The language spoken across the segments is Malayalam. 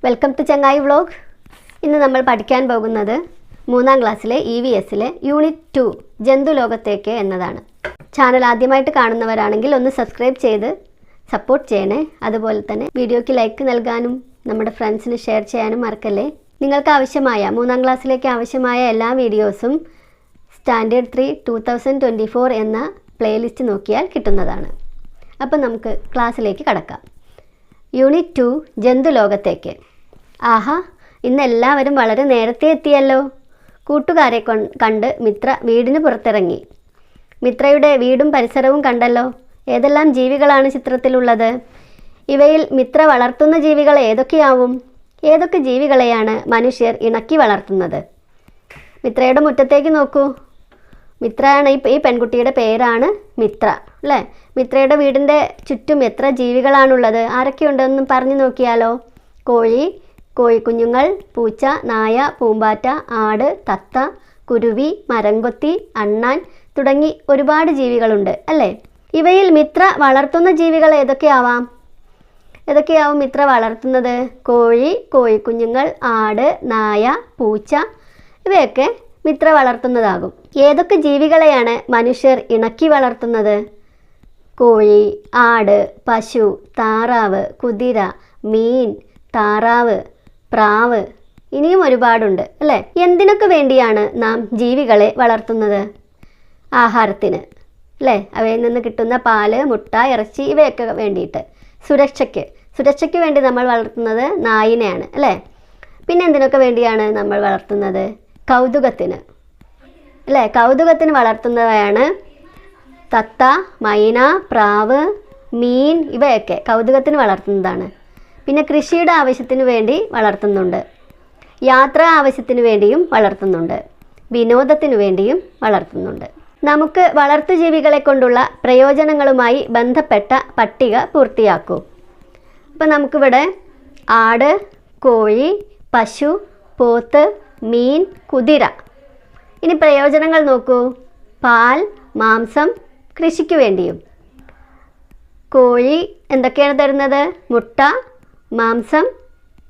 വെൽക്കം ടു ചങ്ങായി വ്ളോഗ്. ഇന്ന് നമ്മൾ പഠിക്കാൻ പോകുന്നത് 3ാം ക്ലാസ്സിലെ EVSലെ യൂണിറ്റ് 2 ജന്തുലോകത്തേക്ക് എന്നതാണ്. ചാനൽ ആദ്യമായിട്ട് കാണുന്നവരാണെങ്കിൽ ഒന്ന് സബ്സ്ക്രൈബ് ചെയ്ത് സപ്പോർട്ട് ചെയ്യണേ. അതുപോലെ തന്നെ വീഡിയോയ്ക്ക് ലൈക്ക് നൽകാനും നമ്മുടെ ഫ്രണ്ട്സിന് ഷെയർ ചെയ്യാനും മറക്കല്ലേ. നിങ്ങൾക്ക് ആവശ്യമായ 3ാം ക്ലാസ്സിലേക്ക് ആവശ്യമായ എല്ലാ വീഡിയോസും സ്റ്റാൻഡേർഡ് 3 2024 എന്ന പ്ലേലിസ്റ്റ് നോക്കിയാൽ കിട്ടുന്നതാണ്. അപ്പോൾ നമുക്ക് ക്ലാസ്സിലേക്ക് കടക്കാം. യൂണിറ്റ് 2 ജന്തുലോകത്തേക്ക്. ആഹാ, ഇന്ന് എല്ലാവരും വളരെ നേരത്തെ എത്തിയല്ലോ. കൂട്ടുകാരെ കണ്ട് മിത്ര വീടിന് പുറത്തിറങ്ങി. മിത്രയുടെ വീടും പരിസരവും കണ്ടല്ലോ. ഏതെല്ലാം ജീവികളാണ് ചിത്രത്തിലുള്ളത്? ഇവയിൽ മിത്ര വളർത്തുന്ന ജീവികൾ ഏതൊക്കെയാവും? ഏതൊക്കെ ജീവികളെയാണ് മനുഷ്യർ ഇണക്കി വളർത്തുന്നത്? മിത്രയുടെ മുറ്റത്തേക്ക് നോക്കൂ. മിത്രയാണ് ഈ പെൺകുട്ടിയുടെ പേരാണ് മിത്ര, അല്ലേ? മിത്രയുടെ വീടിൻ്റെ ചുറ്റും എത്ര ജീവികളാണുള്ളത്? ആരൊക്കെയുണ്ടെന്നും പറഞ്ഞു നോക്കിയാലോ. കോഴിക്കുഞ്ഞുങ്ങൾ, പൂച്ച, നായ, പൂമ്പാറ്റ, ആട്, തത്ത, കുരുവി, മരംകൊത്തി, അണ്ണാൻ തുടങ്ങി ഒരുപാട് ജീവികളുണ്ട്, അല്ലേ? ഇവയിൽ മിത്ര വളർത്തുന്ന ജീവികൾ ഏതൊക്കെയാവും മിത്ര വളർത്തുന്നത്? കോഴിക്കുഞ്ഞുങ്ങൾ, ആട്, നായ, പൂച്ച ഇവയൊക്കെ മിത്ര വളർത്തുന്നതാകും. ഏതൊക്കെ ജീവികളെയാണ് മനുഷ്യർ ഇണക്കി വളർത്തുന്നത്? കോഴി, ആട്, പശു, താറാവ്, കുതിര, മീൻ, താറാവ്, പ്രാവ്, ഇനിയും ഒരുപാടുണ്ട്, അല്ലേ? എന്തിനൊക്കെ വേണ്ടിയാണ് നാം ജീവികളെ വളർത്തുന്നത്? ആഹാരത്തിന്, അല്ലേ? അവയിൽ നിന്ന് കിട്ടുന്ന പാല്, മുട്ട, ഇറച്ചി ഇവയൊക്കെ വേണ്ടിയിട്ട്. സുരക്ഷയ്ക്ക് വേണ്ടി നമ്മൾ വളർത്തുന്നത് നായിനെയാണ്, അല്ലേ? പിന്നെ എന്തിനൊക്കെ വേണ്ടിയാണ് നമ്മൾ വളർത്തുന്നത്? കൗതുകത്തിന്, അല്ലേ? കൗതുകത്തിന് വളർത്തുന്നവയാണ് തത്ത, മൈന, പ്രാവ്, മീൻ ഇവയൊക്കെ കൗതുകത്തിന് വളർത്തുന്നതാണ്. പിന്നെ കൃഷിയുടെ ആവശ്യത്തിന് വേണ്ടി വളർത്തുന്നുണ്ട്. യാത്രാ ആവശ്യത്തിന് വേണ്ടിയും വളർത്തുന്നുണ്ട്. വിനോദത്തിന് വേണ്ടിയും വളർത്തുന്നുണ്ട്. നമുക്ക് വളർത്തുജീവികളെ കൊണ്ടുള്ള പ്രയോജനങ്ങളുമായി ബന്ധപ്പെട്ട പട്ടിക പൂർത്തിയാക്കൂ. അപ്പം നമുക്കിവിടെ ആട്, കോഴി, പശു, പോത്ത്, മീൻ, കുതിര. ഇനി പ്രയോജനങ്ങൾ നോക്കൂ. പാൽ, മാംസം കൃഷിക്ക് വേണ്ടിയും. കോഴി എന്തൊക്കെയാണ് തരുന്നത്? മുട്ട, മാംസം,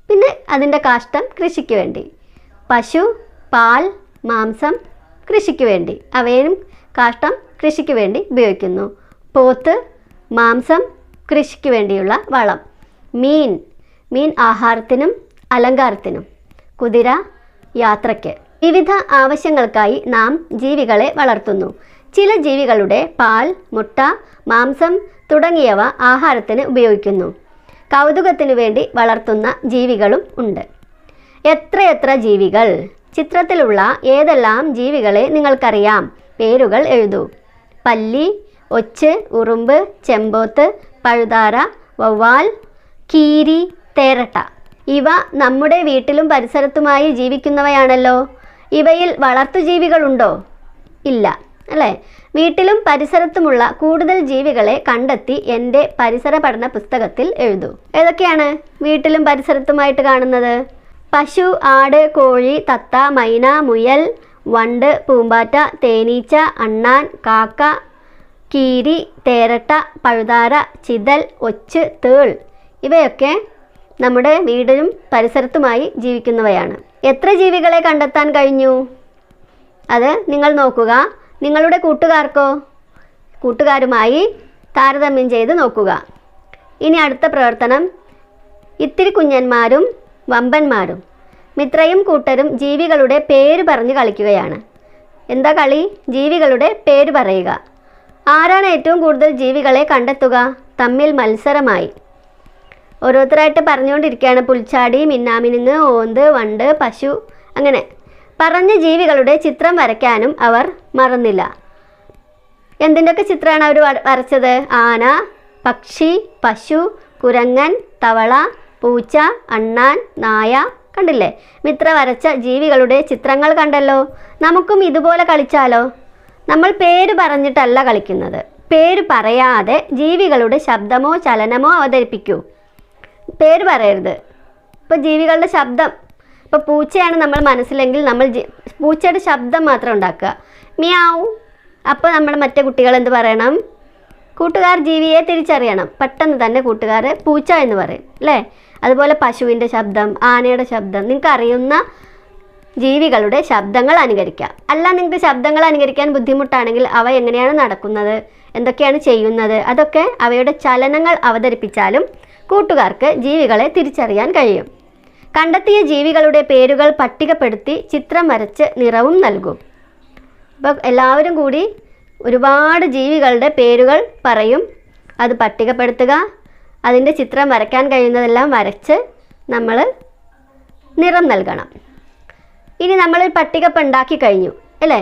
പിന്നെ അതിൻ്റെ കാഷ്ടം കൃഷിക്ക് വേണ്ടി. പശു പാൽ, മാംസം കൃഷിക്ക് വേണ്ടി, അവയും കാഷ്ടം കൃഷിക്ക് വേണ്ടി ഉപയോഗിക്കുന്നു. പോത്ത് മാംസം കൃഷിക്ക് വേണ്ടിയുള്ള വളം. മീൻ ആഹാരത്തിനും അലങ്കാരത്തിനും. കുതിര യാത്രയ്ക്ക്. വിവിധ ആവശ്യങ്ങൾക്കായി നാം ജീവികളെ വളർത്തുന്നു. ചില ജീവികളുടെ പാൽ, മുട്ട, മാംസം തുടങ്ങിയവ ആഹാരത്തിന് ഉപയോഗിക്കുന്നു. കൗതുകത്തിനു വേണ്ടി വളർത്തുന്ന ജീവികളും ഉണ്ട്. എത്രയെത്ര ജീവികൾ! ചിത്രത്തിലുള്ള ഏതെല്ലാം ജീവികളെ നിങ്ങൾക്കറിയാം? പേരുകൾ എഴുതൂ. പല്ലി, ഒച്ച്, ഉറുമ്പ്, ചെമ്പോത്ത്, പഴുതാര, വവ്വാൽ, കീരി, തേരട്ട. ഇവ നമ്മുടെ വീട്ടിലും പരിസരത്തുമായി ജീവിക്കുന്നവയാണല്ലോ. ഇവയിൽ വളർത്തുജീവികളുണ്ടോ? ഇല്ല, അല്ലേ? വീട്ടിലും പരിസരത്തുമുള്ള കൂടുതൽ ജീവികളെ കണ്ടെത്തി എൻ്റെ പരിസര പഠന പുസ്തകത്തിൽ എഴുതൂ. ഏതൊക്കെയാണ് വീട്ടിലും പരിസരത്തുമായിട്ട് കാണുന്നത്? പശു, ആട്, കോഴി, തത്ത, മൈന, മുയൽ, വണ്ട്, പൂമ്പാറ്റ, തേനീച്ച, അണ്ണാൻ, കാക്ക, കീരി, തേരട്ട, പഴുതാര, ചിതൽ, ഒച്ച്, തേൾ ഇവയൊക്കെ നമ്മുടെ വീടിലും പരിസരത്തുമായി ജീവിക്കുന്നവയാണ്. എത്ര ജീവികളെ കണ്ടെത്താൻ കഴിഞ്ഞു? അത് നിങ്ങൾ നോക്കുക. നിങ്ങളുടെ കൂട്ടുകാരുമായി താരതമ്യം ചെയ്ത് നോക്കുക. ഇനി അടുത്ത പ്രവർത്തനം ഇത്തിരി കുഞ്ഞന്മാരും വമ്പന്മാരും. മിത്രയും കൂട്ടരും ജീവികളുടെ പേര് പറഞ്ഞ് കളിക്കുകയാണ്. എന്താ കളി? ജീവികളുടെ പേര് പറയുക. ആരാണ് ഏറ്റവും കൂടുതൽ ജീവികളെ കണ്ടെത്തുക? തമ്മിൽ മത്സരമായി ഓരോരുത്തരായിട്ട് പറഞ്ഞുകൊണ്ടിരിക്കുകയാണ്. പുൽച്ചാടി, മിന്നാമിനുങ്ങ്, ഓന്ത്, വണ്ട്, പശു അങ്ങനെ പറഞ്ഞ ജീവികളുടെ ചിത്രം വരയ്ക്കാനും അവർ മറന്നില്ല. എന്തിൻ്റെയൊക്കെ ചിത്രമാണ് അവർ വരച്ചത്? ആന, പക്ഷി, പശു, കുരങ്ങൻ, തവള, പൂച്ച, അണ്ണാൻ, നായ. കണ്ടില്ലേ? മിത്ര വരച്ച ജീവികളുടെ ചിത്രങ്ങൾ കണ്ടല്ലോ. നമുക്കും ഇതുപോലെ കളിച്ചാലോ? നമ്മൾ പേര് പറഞ്ഞിട്ടല്ല കളിക്കുന്നത്. പേര് പറയാതെ ജീവികളുടെ ശബ്ദമോ ചലനമോ അവതരിപ്പിക്കൂ. പേര് പറയരുത്. ഇപ്പോൾ ജീവികളുടെ ശബ്ദം, ഇപ്പോൾ പൂച്ചയാണ് നമ്മൾ മനസ്സിലെങ്കിൽ നമ്മൾ പൂച്ചയുടെ ശബ്ദം മാത്രം ഉണ്ടാക്കുക. മിയാവ്. അപ്പോൾ നമ്മുടെ മറ്റേ കുട്ടികൾ എന്ത് പറയണം? കൂട്ടുകാർ ജീവിയെ തിരിച്ചറിയണം. പെട്ടെന്ന് തന്നെ കൂട്ടുകാർ പൂച്ച എന്ന് പറയും അല്ലേ. അതുപോലെ പശുവിൻ്റെ ശബ്ദം, ആനയുടെ ശബ്ദം, നിങ്ങൾക്ക് അറിയുന്ന ജീവികളുടെ ശബ്ദങ്ങൾ അനുകരിക്കാം. അല്ല നിങ്ങൾക്ക് ശബ്ദങ്ങൾ അനുകരിക്കാൻ ബുദ്ധിമുട്ടാണെങ്കിൽ അവ എങ്ങനെയാണ് നടക്കുന്നത്, എന്തൊക്കെയാണ് ചെയ്യുന്നത്, അതൊക്കെ അവയുടെ ചലനങ്ങൾ അവതരിപ്പിച്ചാലും കൂട്ടുകാർക്ക് ജീവികളെ തിരിച്ചറിയാൻ കഴിയും. കണ്ടെത്തിയ ജീവികളുടെ പേരുകൾ പട്ടികപ്പെടുത്തി ചിത്രം വരച്ച് നിറവും നൽകും. അപ്പോൾ എല്ലാവരും കൂടി ഒരുപാട് ജീവികളുടെ പേരുകൾ പറയും, അത് പട്ടികപ്പെടുത്തുക, അതിൻ്റെ ചിത്രം വരയ്ക്കാൻ കഴിയുന്നതെല്ലാം വരച്ച് നമ്മൾ നിറം നൽകണം. ഇനി നമ്മൾ പട്ടിക ഉണ്ടാക്കി കഴിഞ്ഞു അല്ലേ.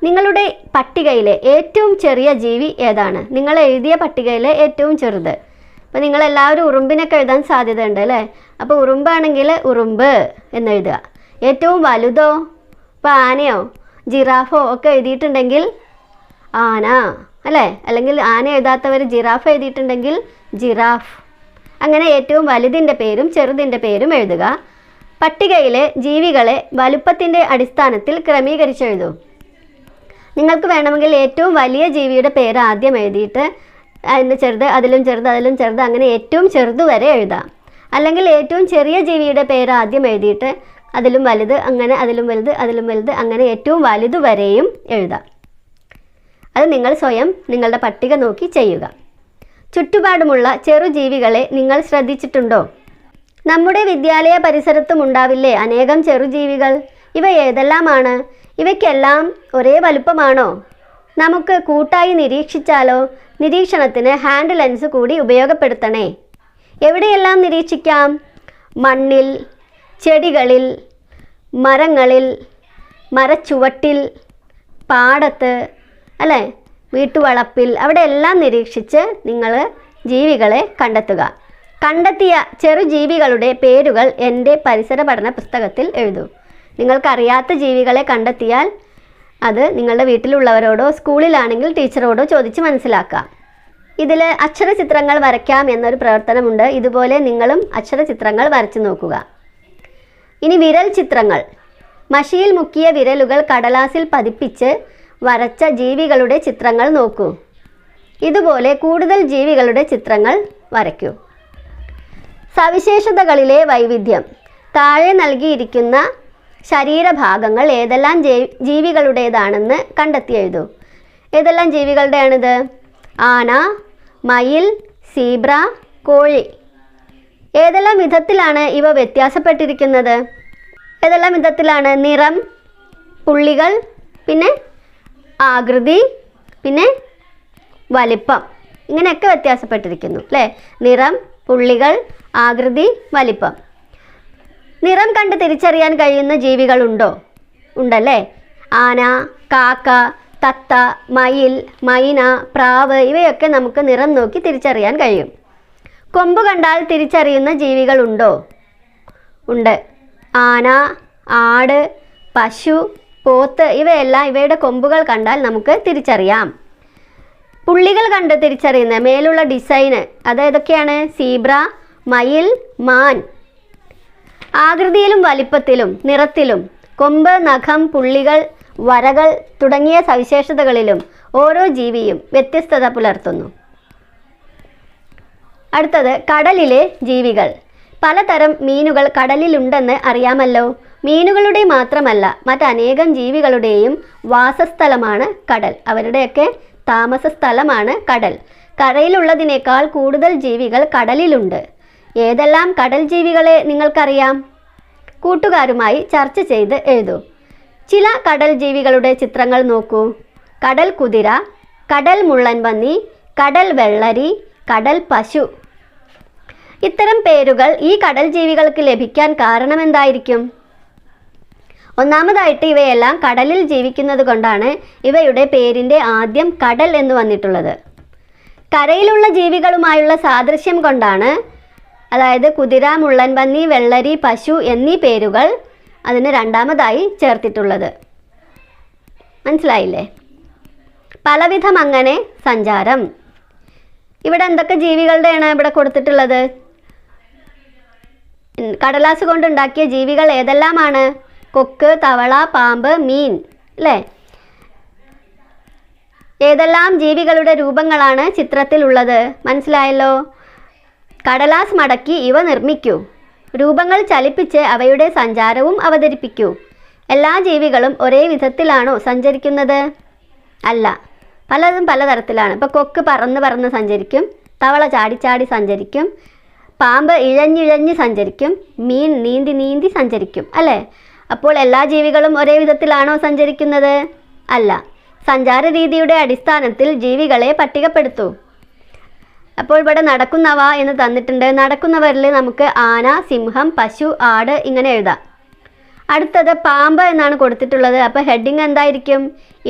നിങ്ങളുടെ പട്ടികയിലെ ഏറ്റവും ചെറിയ ജീവി ഏതാണ്? നിങ്ങൾ എഴുതിയ പട്ടികയിലെ ഏറ്റവും ചെറുത്. അപ്പോൾ നിങ്ങളെല്ലാവരും ഉറുമ്പിനൊക്കെ എഴുതാൻ സാധ്യതയുണ്ട് അല്ലേ. അപ്പോൾ ഉറുമ്പാണെങ്കിൽ ഉറുമ്പ് എന്നെഴുതുക. ഏറ്റവും വലുതോ? ഇപ്പോൾ ആനയോ ജിറാഫോ ഒക്കെ എഴുതിയിട്ടുണ്ടെങ്കിൽ ആന അല്ലേ. അല്ലെങ്കിൽ ആന എഴുതാത്തവർ ജിറാഫ് എഴുതിയിട്ടുണ്ടെങ്കിൽ ജിറാഫ്. അങ്ങനെ ഏറ്റവും വലുതിൻ്റെ പേരും ചെറുതിൻ്റെ പേരും എഴുതുക. പട്ടികയിലെ ജീവികളെ വലുപ്പത്തിൻ്റെ അടിസ്ഥാനത്തിൽ ക്രമീകരിച്ചെഴുതൂ. നിങ്ങൾക്ക് വേണമെങ്കിൽ ഏറ്റവും വലിയ ജീവിയുടെ പേര് ആദ്യം എഴുതിയിട്ട് അതിൻ്റെ ചെറുത്, അതിലും ചെറുത്, അതിലും ചെറുത്, അങ്ങനെ ഏറ്റവും ചെറുത് വരെ എഴുതാം. അല്ലെങ്കിൽ ഏറ്റവും ചെറിയ ജീവിയുടെ പേര് ആദ്യം എഴുതിയിട്ട് അതിലും വലുത്, അങ്ങനെ അതിലും വലുത്, അതിലും വലുത്, അങ്ങനെ ഏറ്റവും വലുത് വരെയും എഴുതാം. അത് നിങ്ങൾ സ്വയം നിങ്ങളുടെ പട്ടിക നോക്കി ചെയ്യുക. ചുറ്റുപാടുമുള്ള ചെറുജീവികളെ നിങ്ങൾ ശ്രദ്ധിച്ചിട്ടുണ്ടോ? നമ്മുടെ വിദ്യാലയ പരിസരത്തും ഉണ്ടാവില്ലേ അനേകം ചെറുജീവികൾ? ഇവ ഏതെല്ലാമാണ്? ഇവയ്ക്കെല്ലാം ഒരേ വലുപ്പമാണോ? നമുക്ക് കൂട്ടായി നിരീക്ഷിച്ചാലോ? നിരീക്ഷണത്തിന് ഹാൻഡ് ലെൻസ് കൂടി ഉപയോഗപ്പെടുത്തണേ. എവിടെയെല്ലാം നിരീക്ഷിക്കാം? മണ്ണിൽ, ചെടികളിൽ, മരങ്ങളിൽ, മരച്ചുവട്ടിൽ, പാടത്ത് അല്ലേ, വീട്ടുവളപ്പിൽ, അവിടെ എല്ലാം നിരീക്ഷിച്ച് നിങ്ങൾ ജീവികളെ കണ്ടെത്തുക. കണ്ടെത്തിയ ചെറുജീവികളുടെ പേരുകൾ എൻ്റെ പരിസര പഠന പുസ്തകത്തിൽ എഴുതൂ. നിങ്ങൾക്കറിയാത്ത ജീവികളെ കണ്ടെത്തിയാൽ അത് നിങ്ങളുടെ വീട്ടിലുള്ളവരോടോ സ്കൂളിലാണെങ്കിൽ ടീച്ചറോടോ ചോദിച്ച് മനസ്സിലാക്കാം. ഇതിൽ അക്ഷരചിത്രങ്ങൾ വരയ്ക്കാം എന്നൊരു പ്രവർത്തനമുണ്ട്. ഇതുപോലെ നിങ്ങളും അക്ഷരചിത്രങ്ങൾ വരച്ചു നോക്കുക. ഇനി വിരൽ ചിത്രങ്ങൾ. മഷിയിൽ മുക്കിയ വിരലുകൾ കടലാസിൽ പതിപ്പിച്ച് വരച്ച ജീവികളുടെ ചിത്രങ്ങൾ നോക്കൂ. ഇതുപോലെ കൂടുതൽ ജീവികളുടെ ചിത്രങ്ങൾ വരയ്ക്കൂ. സവിശേഷതകളിലെ വൈവിധ്യം. താഴെ നൽകിയിരിക്കുന്ന ശരീരഭാഗങ്ങൾ ഏതെല്ലാം ജീവികളുടേതാണെന്ന് കണ്ടെത്തി എഴുതൂ. ഏതെല്ലാം ജീവികളുടെയാണിത്? ആന, മയിൽ, സീബ്ര, കോഴി. ഏതെല്ലാം വിധത്തിലാണ് ഇവ വ്യത്യാസപ്പെട്ടിരിക്കുന്നത്? ഏതെല്ലാം വിധത്തിലാണ്? നിറം, പുള്ളികൾ, പിന്നെ ആകൃതി, പിന്നെ വലിപ്പം, ഇങ്ങനെയൊക്കെ വ്യത്യാസപ്പെട്ടിരിക്കുന്നു അല്ലേ. നിറം, പുള്ളികൾ, ആകൃതി, വലിപ്പം. നിറം കണ്ട് തിരിച്ചറിയാൻ കഴിയുന്ന ജീവികളുണ്ടോ? ഉണ്ടല്ലേ. ആന, കാക്ക, തത്ത, മയിൽ, മൈന, പ്രാവ് ഇവയൊക്കെ നമുക്ക് നിറം നോക്കി തിരിച്ചറിയാൻ കഴിയും. കൊമ്പ് കണ്ടാൽ തിരിച്ചറിയുന്ന ജീവികളുണ്ടോ? ഉണ്ട്. ആന, ആട്, പശു, പോത്ത് ഇവയെല്ലാം ഇവയുടെ കൊമ്പുകൾ കണ്ടാൽ നമുക്ക് തിരിച്ചറിയാം. പുള്ളികൾ കണ്ട് തിരിച്ചറിയുന്ന മേലുള്ള ഡിസൈന് അത് ഏതൊക്കെയാണ്? സീബ്ര, മയിൽ, മാൻ. ആകൃതിയിലും വലിപ്പത്തിലും നിറത്തിലും കൊമ്പ്, നഖം, പുള്ളികൾ, വരകൾ തുടങ്ങിയ സവിശേഷതകളിലും ഓരോ ജീവിയും വ്യത്യസ്തത പുലർത്തുന്നു. അടുത്തത് കടലിലെ ജീവികൾ. പലതരം മീനുകൾ കടലിലുണ്ടെന്ന് അറിയാമല്ലോ. മീനുകളുടെ മാത്രമല്ല മറ്റനേകം ജീവികളുടെയും വാസസ്ഥലമാണ് കടൽ. അവരുടെയൊക്കെ താമസ സ്ഥലമാണ് കടൽ. കരയിലുള്ളതിനേക്കാൾ കൂടുതൽ ജീവികൾ കടലിലുണ്ട്. ഏതെല്ലാം കടൽ ജീവികളെ നിങ്ങൾക്കറിയാം? കൂട്ടുകാരുമായി ചർച്ച ചെയ്ത് എഴുതൂ. ചില കടൽ ജീവികളുടെ ചിത്രങ്ങൾ നോക്കൂ. കടൽ കുതിര, കടൽ മുള്ളൻ പന്നി, കടൽ വെള്ളരി, കടൽ പശു. ഇത്തരം പേരുകൾ ഈ കടൽ ജീവികൾക്ക് ലഭിക്കാൻ കാരണമെന്തായിരിക്കും? ഒന്നാമതായിട്ട് ഇവയെല്ലാം കടലിൽ ജീവിക്കുന്നത് കൊണ്ടാണ് ഇവയുടെ പേരിൻ്റെ ആദ്യം കടൽ എന്ന് വന്നിട്ടുള്ളത്. കരയിലുള്ള ജീവികളുമായുള്ള സാദൃശ്യം കൊണ്ടാണ്, അതായത് കുതിര, മുള്ളൻ പന്നി, വെള്ളരി, പശു എന്നീ പേരുകൾ അതിന് രണ്ടാമതായി ചേർത്തിട്ടുള്ളത്. മനസ്സിലായില്ലേ? പലവിധം അങ്ങനെ സഞ്ചാരം. ഇവിടെ എന്തൊക്കെ ജീവികളുടെയാണ് ഇവിടെ കൊടുത്തിട്ടുള്ളത്? കടലാസ് കൊണ്ടുണ്ടാക്കിയ ജീവികൾ ഏതെല്ലാമാണ്? കൊക്ക്, തവള, പാമ്പ്, മീൻ അല്ലേ. ഏതെല്ലാം ജീവികളുടെ രൂപങ്ങളാണ് ചിത്രത്തിലുള്ളത്? മനസ്സിലായല്ലോ. കടലാസ് മടക്കി ഇവ നിർമ്മിക്കൂ. രൂപങ്ങൾ ചലിപ്പിച്ച് അവയുടെ സഞ്ചാരവും അവതരിപ്പിക്കൂ. എല്ലാ ജീവികളും ഒരേ വിധത്തിലാണോ സഞ്ചരിക്കുന്നത്? അല്ല, പലതും പലതരത്തിലാണ്. ഇപ്പോൾ കൊക്ക് പറന്ന് പറന്ന് സഞ്ചരിക്കും, തവള ചാടി ചാടി സഞ്ചരിക്കും, പാമ്പ് ഇഴഞ്ഞിഴഞ്ഞ് സഞ്ചരിക്കും, മീൻ നീന്തി നീന്തി സഞ്ചരിക്കും, അല്ലേ? അപ്പോൾ എല്ലാ ജീവികളും ഒരേ വിധത്തിലാണോ സഞ്ചരിക്കുന്നത്? അല്ല. സഞ്ചാര രീതിയുടെ അടിസ്ഥാനത്തിൽ ജീവികളെ പട്ടികപ്പെടുത്തൂ. അപ്പോൾ ഇവിടെ നടക്കുന്നവ എന്ന് തന്നിട്ടുണ്ട്. നടക്കുന്നവരിൽ നമുക്ക് ആന, സിംഹം, പശു, ആട് ഇങ്ങനെ എഴുതാം. അടുത്തത് പാമ്പ് എന്നാണ് കൊടുത്തിട്ടുള്ളത്. അപ്പോൾ ഹെഡിങ് എന്തായിരിക്കും?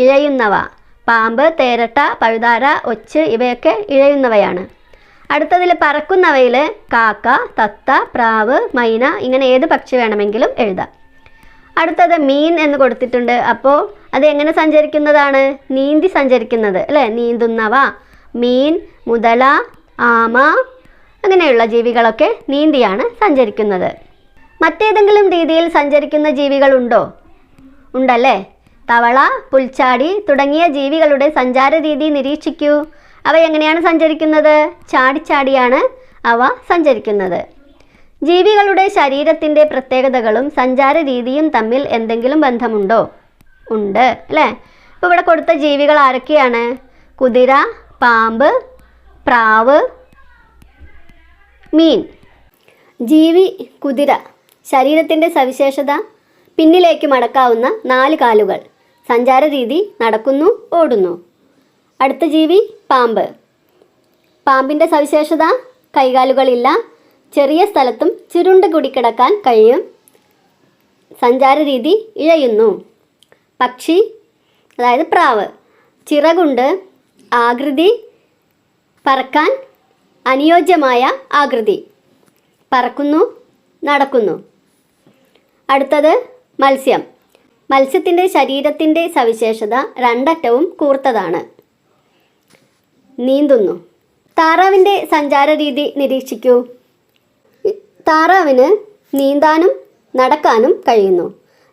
ഇഴയുന്നവ. പാമ്പ്, തേരട്ട, പഴുതാര, ഒച്ച് ഇവയൊക്കെ ഇഴയുന്നവയാണ്. അടുത്തതിൽ പറക്കുന്നവയിൽ കാക്ക, തത്ത, പ്രാവ്, മൈന ഇങ്ങനെ ഏത് പക്ഷി വേണമെങ്കിലും എഴുതാം. അടുത്തത് മീൻ എന്ന് കൊടുത്തിട്ടുണ്ട്. അപ്പോൾ അത് എങ്ങനെ സഞ്ചരിക്കുന്നതാണ്? നീന്തി സഞ്ചരിക്കുന്നത്, അല്ലേ? നീന്തുന്നവ. മീൻ, മുതല, ആമ അങ്ങനെയുള്ള ജീവികളൊക്കെ നീന്തിയാണ് സഞ്ചരിക്കുന്നത്. മറ്റേതെങ്കിലും രീതിയിൽ സഞ്ചരിക്കുന്ന ജീവികളുണ്ടോ? ഉണ്ടല്ലേ. തവള, പുൽച്ചാടി തുടങ്ങിയ ജീവികളുടെ സഞ്ചാര രീതി നിരീക്ഷിക്കൂ. അവ എങ്ങനെയാണ് സഞ്ചരിക്കുന്നത്? ചാടിച്ചാടിയാണ് അവ സഞ്ചരിക്കുന്നത്. ജീവികളുടെ ശരീരത്തിൻ്റെ പ്രത്യേകതകളും സഞ്ചാര രീതിയും തമ്മിൽ എന്തെങ്കിലും ബന്ധമുണ്ടോ? ഉണ്ട്, അല്ലേ? ഇപ്പോൾ ഇവിടെ കൊടുത്ത ജീവികൾ ആരൊക്കെയാണ്? കുതിര, പാമ്പ്, പ്രാവ്, മീൻ. ജീവി കുതിര. ശരീരത്തിൻ്റെ സവിശേഷത പിന്നിലേക്ക് മടക്കാവുന്ന 4 കാലുകൾ. സഞ്ചാര രീതി നടക്കുന്നു, ഓടുന്നു. അടുത്ത ജീവി പാമ്പ്. പാമ്പിൻ്റെ സവിശേഷത കൈകാലുകളില്ല, ചെറിയ സ്ഥലത്തും ചുരുണ്ട് കുടിക്കിടക്കാൻ കഴിയും. സഞ്ചാര രീതി ഇഴയുന്നു. പക്ഷി, അതായത് പ്രാവ്, ചിറകുണ്ട്, ആകൃതി പറക്കാൻ അനുയോജ്യമായ ആകൃതി, പറക്കുന്നു, നടക്കുന്നു. അടുത്തത് മത്സ്യം. മത്സ്യത്തിൻ്റെ ശരീരത്തിൻ്റെ സവിശേഷത 2 അറ്റവും കൂർത്തതാണ്, നീന്തുന്നു. താറാവിൻ്റെ സഞ്ചാര രീതി നിരീക്ഷിക്കൂ. താറാവിന് നീന്താനും നടക്കാനും കഴിയുന്നു.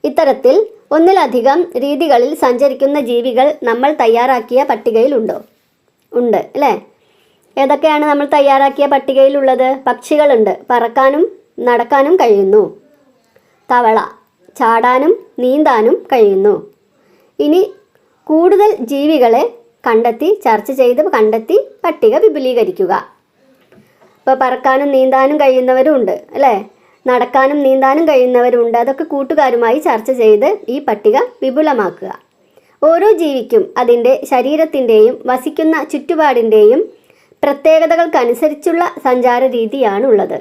ഇത്തരത്തിൽ ഒന്നിലധികം രീതികളിൽ സഞ്ചരിക്കുന്ന ജീവികൾ നമ്മൾ തയ്യാറാക്കിയ പട്ടികയിലുണ്ടോ? ഉണ്ട്, അല്ലേ? ഏതൊക്കെയാണ് നമ്മൾ തയ്യാറാക്കിയ പട്ടികയിലുള്ളത്? പക്ഷികളുണ്ട്, പറക്കാനും നടക്കാനും കഴിയുന്നു. തവള ചാടാനും നീന്താനും കഴിയുന്നു. ഇനി കൂടുതൽ ജീവികളെ ചർച്ച ചെയ്ത് കണ്ടെത്തി പട്ടിക വിപുലീകരിക്കുക. ഇപ്പോൾ പറക്കാനും നീന്താനും കഴിയുന്നവരുണ്ട്, അല്ലേ? നടക്കാനും നീന്താനും കഴിയുന്നവരുണ്ട്. അതൊക്കെ കൂട്ടുകാരുമായി ചർച്ച ചെയ്ത് ഈ പട്ടിക വിപുലമാക്കുക. ഓരോ ജീവിക്കും അതിൻ്റെ ശരീരത്തിൻ്റെയും വസിക്കുന്ന ചുറ്റുപാടിൻ്റെയും പ്രത്യേകതകൾക്കനുസരിച്ചുള്ള സഞ്ചാര രീതിയാണുള്ളത്.